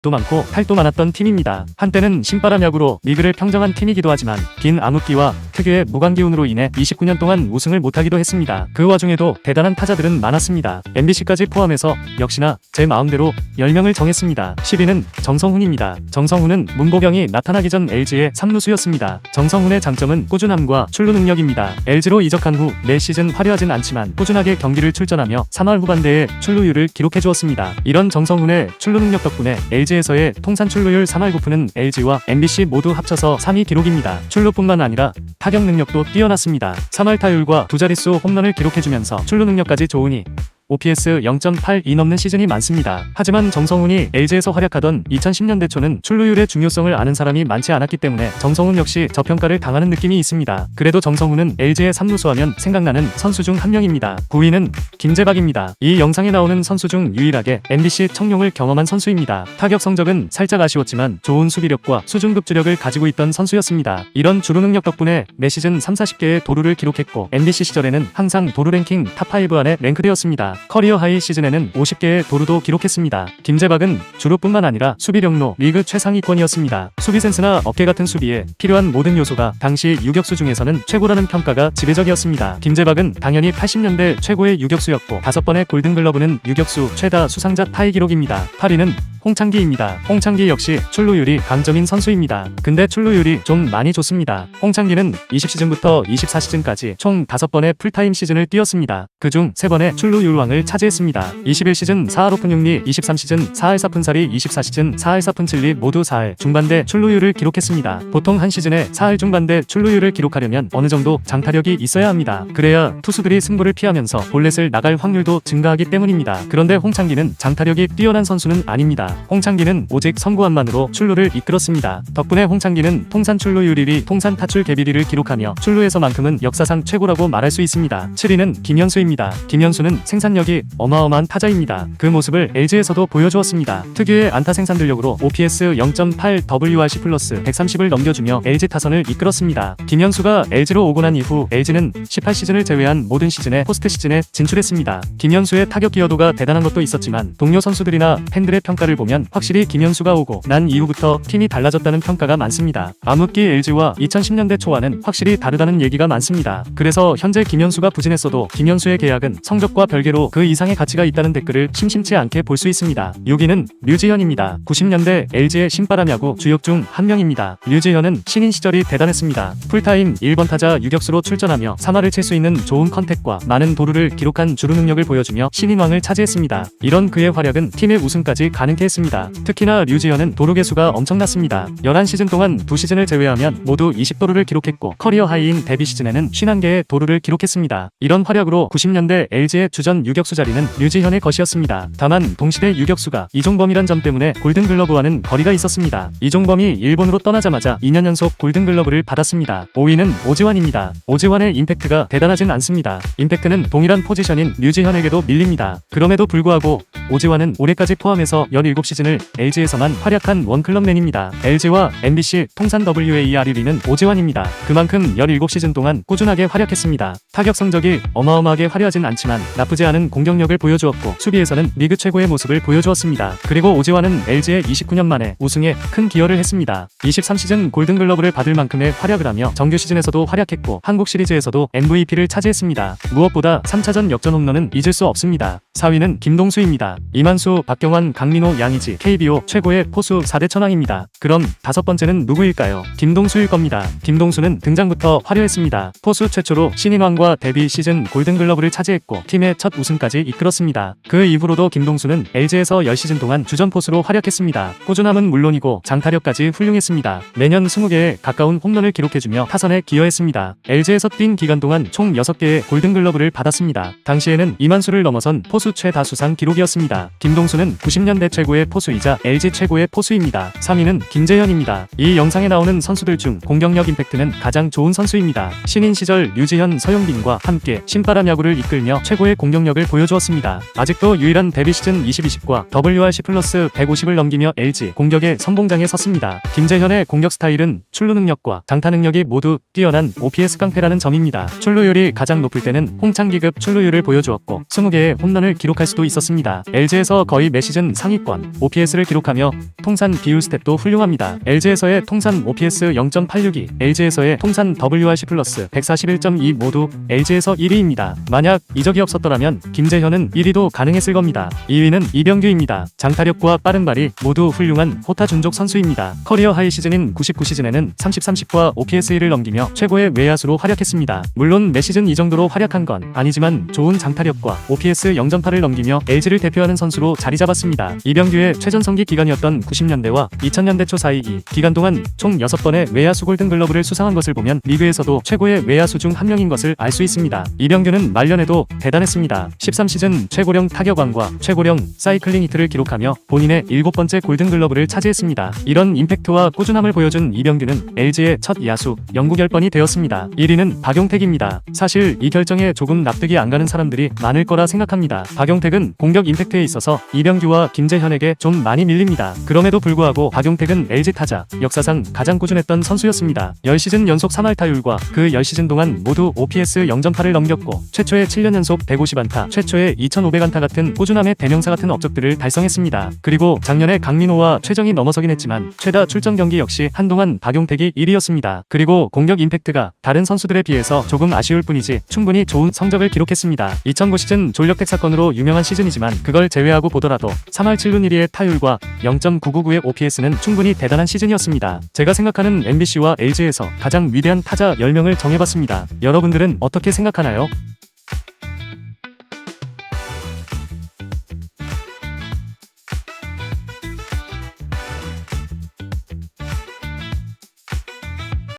도 많고 탈도 많았던 팀입니다. 한때는 신바람 야구로 리그를 평정한 팀이기도 하지만 긴 암흑기와 특유의 무관기운으로 인해 29년 동안 우승을 못하기도 했습니다. 그 와중에도 대단한 타자들은 많았습니다. MBC까지 포함해서 역시나 제 마음대로 10명을 정했습니다. 10위는 정성훈입니다. 정성훈은 문보경이 나타나기 전 LG의 3루수였습니다. 정성훈의 장점은 꾸준함과 출루 능력입니다. LG로 이적한 후 매 시즌 화려하진 않지만 꾸준하게 경기를 출전하며 3할 후반대에 출루율을 기록해 주었습니다. 이런 정성훈의 출루 능력 덕분에 LG에서의 통산 출루율 3할 9푼은 LG와 MBC 모두 합쳐서 3위 기록입니다. 출루뿐만 아니라 타격 능력도 뛰어났습니다. 3할 타율과 두 자릿수 홈런을 기록해주면서 출루 능력까지 좋으니 OPS 0.82 넘는 시즌이 많습니다. 하지만 정성훈이 LG에서 활약하던 2010년대 초는 출루율의 중요성을 아는 사람이 많지 않았기 때문에 정성훈 역시 저평가를 당하는 느낌이 있습니다. 그래도 정성훈은 LG의 3루수하면 생각나는 선수 중 한 명입니다. 9위는 김재박입니다. 이 영상에 나오는 선수 중 유일하게 MBC 청룡을 경험한 선수입니다. 타격 성적은 살짝 아쉬웠지만 좋은 수비력과 수준급 주력을 가지고 있던 선수였습니다. 이런 주루 능력 덕분에 매 시즌 30-40개의 도루를 기록했고 MBC 시절에는 항상 도루 랭킹 탑5 안에 랭크되었습니다. 커리어 하이 시즌에는 50개의 도루도 기록했습니다. 김재박은 주루뿐만 아니라 수비력로 리그 최상위권이었습니다. 수비 센스나 어깨 같은 수비에 필요한 모든 요소가 당시 유격수 중에서는 최고라는 평가가 지배적이었습니다. 김재박은 당연히 80년대 최고의 유격수였고 5번의 골든글러브는 유격수 최다 수상자 타이 기록입니다. 8위는 홍창기입니다. 홍창기 역시 출루율이 강점인 선수입니다. 근데 출루율이 좀 많이 좋습니다. 홍창기는 20시즌부터 24시즌까지 총 5번의 풀타임 시즌을 뛰었습니다. 그중 3번의 출루율왕을 차지했습니다. 21시즌 4할 5푼 6리, 23시즌 4할 4푼 4리, 24시즌 4할 4푼 7리 모두 4할 중반대 출루율을 기록했습니다. 보통 한 시즌에 4할 중반대 출루율을 기록하려면 어느 정도 장타력이 있어야 합니다. 그래야 투수들이 승부를 피하면서 볼넷을 나갈 확률도 증가하기 때문입니다. 그런데 홍창기는 장타력이 뛰어난 선수는 아닙니다. 홍창기는 오직 선구안만으로 출루를 이끌었습니다. 덕분에 홍창기는 통산 출루율 1위, 통산 타출 개비 1위를 기록하며 출루에서만큼은 역사상 최고라고 말할 수 있습니다. 7위는 김현수입니다. 김현수는 생산력이 어마어마한 타자입니다. 그 모습을 LG에서도 보여주었습니다. 특유의 안타 생산들력으로 OPS 0.8 WRC 플러스 130을 넘겨주며 LG 타선을 이끌었습니다. 김현수가 LG로 오고 난 이후 LG는 18시즌을 제외한 모든 시즌에 포스트 시즌에 진출했습니다. 김현수의 타격 기여도가 대단한 것도 있었지만 동료 선수들이나 팬들의 평가를 보면 확실히 김현수가 오고 난 이후부터 팀이 달라졌다는 평가가 많습니다. 암흑기 LG와 2010년대 초와는 확실히 다르다는 얘기가 많습니다. 그래서 현재 김현수가 부진했어도 김현수의 계약은 성적과 별개로 그 이상의 가치가 있다는 댓글을 심심치 않게 볼 수 있습니다. 6위는 류지현입니다. 90년대 LG의 신바람 야구 주역 중 한 명입니다. 류지현은 신인 시절이 대단했습니다. 풀타임 1번 타자 유격수로 출전하며 3할을 칠 수 있는 좋은 컨택과 많은 도루를 기록한 주루 능력을 보여주며 신인왕을 차지했습니다. 이런 그의 활약은 팀의 우승까지 가능케 했습니다. 특히나 류지현은 도루 개수가 엄청났습니다. 11시즌 동안 2시즌을 제외하면 모두 20도루를 기록했고 커리어 하이인 데뷔 시즌에는 51개의 도루를 기록했습니다. 이런 활약으로 90년대 LG의 주전 유격수 자리는 류지현의 것이었습니다. 다만 동시대 유격수가 이종범이란 점 때문에 골든글러브와는 거리가 있었습니다. 이종범이 일본으로 떠나자마자 2년 연속 골든글러브를 받았습니다. 5위는 오지환입니다. 오지환의 임팩트가 대단하진 않습니다. 임팩트는 동일한 포지션인 류지현에게도 밀립니다. 그럼에도 불구하고 오지환은 올해까지 포함해서 17시즌을 LG에서만 활약한 원클럽맨입니다. LG와 MBC 통산 WAR 1위는 오지환입니다. 그만큼 17시즌 동안 꾸준하게 활약했습니다. 타격 성적이 어마어마하게 화려하진 않지만 나쁘지 않은 공격력을 보여주었고 수비에서는 리그 최고의 모습을 보여주었습니다. 그리고 오지환은 LG의 29년 만에 우승에 큰 기여를 했습니다. 23시즌 골든글러브를 받을 만큼의 활약을 하며 정규 시즌에서도 활약했고 한국 시리즈에서도 MVP를 차지했습니다. 무엇보다 3차전 역전 홈런은 잊을 수 없습니다. 4위는 김동수입니다. 이만수, 박경환, 강민호, 양의지, KBO 최고의 포수 4대 천왕입니다. 그럼 5번째는 누구일까요? 김동수일 겁니다. 김동수는 등장부터 화려했습니다. 포수 최초로 신인왕과 데뷔 시즌 골든글러브를 차지했고 팀의 첫 우승까지 이끌었습니다. 그 이후로도 김동수는 LG에서 10시즌 동안 주전 포수로 활약했습니다. 꾸준함은 물론이고 장타력까지 훌륭했습니다. 매년 20개에 가까운 홈런을 기록해주며 타선에 기여했습니다. LG에서 뛴 기간 동안 총 6개의 골든글러브를 받았습니다. 당시에는 이만수를 넘어선 포수 최다 수상 기록이었습니다. 김동수는 90년대 최고의 포수이자 LG 최고의 포수입니다. 3위는 김재현입니다. 이 영상에 나오는 선수들 중 공격력 임팩트는 가장 좋은 선수입니다. 신인 시절 류지현, 서영빈과 함께 신바람 야구를 이끌며 최고의 공격력을 모습을 보여주었습니다. 아직도 유일한 데뷔 시즌 20-20과 WRC 플러스 150을 넘기며 LG 공격의 선봉장에 섰습니다. 김재현의 공격 스타일은 출루 능력과 장타 능력이 모두 뛰어난 OPS 깡패라는 점입니다. 출루율이 가장 높을 때는 홍창기급 출루율을 보여주었고 20개의 홈런을 기록할 수도 있었습니다. LG에서 거의 매 시즌 상위권 OPS를 기록하며 통산 비율 스탯도 훌륭합니다. LG에서의 통산 OPS 0.862, LG에서의 통산 WRC 플러스 141.2 모두 LG에서 1위입니다. 만약 이적이 없었더라면 김재현은 1위도 가능했을 겁니다. 2위는 이병규입니다. 장타력과 빠른 발이 모두 훌륭한 호타 준족 선수입니다. 커리어 하이 시즌인 99시즌에는 30-30과 OPS 1을 넘기며 최고의 외야수로 활약했습니다. 물론 매 시즌 이 정도로 활약한 건 아니지만 좋은 장타력과 OPS 0.8을 넘기며 LG를 대표하는 선수로 자리 잡았습니다. 이병규의 최전성기 기간이었던 90년대와 2000년대 초 사이 이 기간 동안 총 6번의 외야수 골든글러브를 수상한 것을 보면 리그에서도 최고의 외야수 중 한 명인 것을 알 수 있습니다. 이병규는 말년에도 대단했습니다. 13시즌 최고령 타격왕과 최고령 사이클링 히트를 기록하며 본인의 7번째 골든글러브를 차지했습니다. 이런 임팩트와 꾸준함을 보여준 이병규는 LG의 첫 야수 영구결번이 되었습니다. 1위는 박용택입니다. 사실 이 결정에 조금 납득이 안 가는 사람들이 많을 거라 생각합니다. 박용택은 공격 임팩트에 있어서 이병규와 김재현에게 좀 많이 밀립니다. 그럼에도 불구하고 박용택은 LG 타자 역사상 가장 꾸준했던 선수였습니다. 10시즌 연속 3할 타율과 그 10시즌 동안 모두 OPS 0.8을 넘겼고 최초의 7년 연속 150안타, 최초의 2500안타 같은 꾸준함의 대명사 같은 업적들을 달성했습니다. 그리고 작년에 강민호와 최정이 넘어서긴 했지만 최다 출전 경기 역시 한동안 박용택이 1위였습니다. 그리고 공격 임팩트가 다른 선수들에 비해서 조금 아쉬울 뿐이지 충분히 좋은 성적을 기록했습니다. 2009 시즌 졸력택 사건으로 유명한 시즌이지만 그걸 제외하고 보더라도 3할 7분 1리의 타율과 0.999의 OPS는 충분히 대단한 시즌이었습니다. 제가 생각하는 MBC와 LG에서 가장 위대한 타자 10명을 정해봤습니다. 여러분들은 어떻게 생각하나요?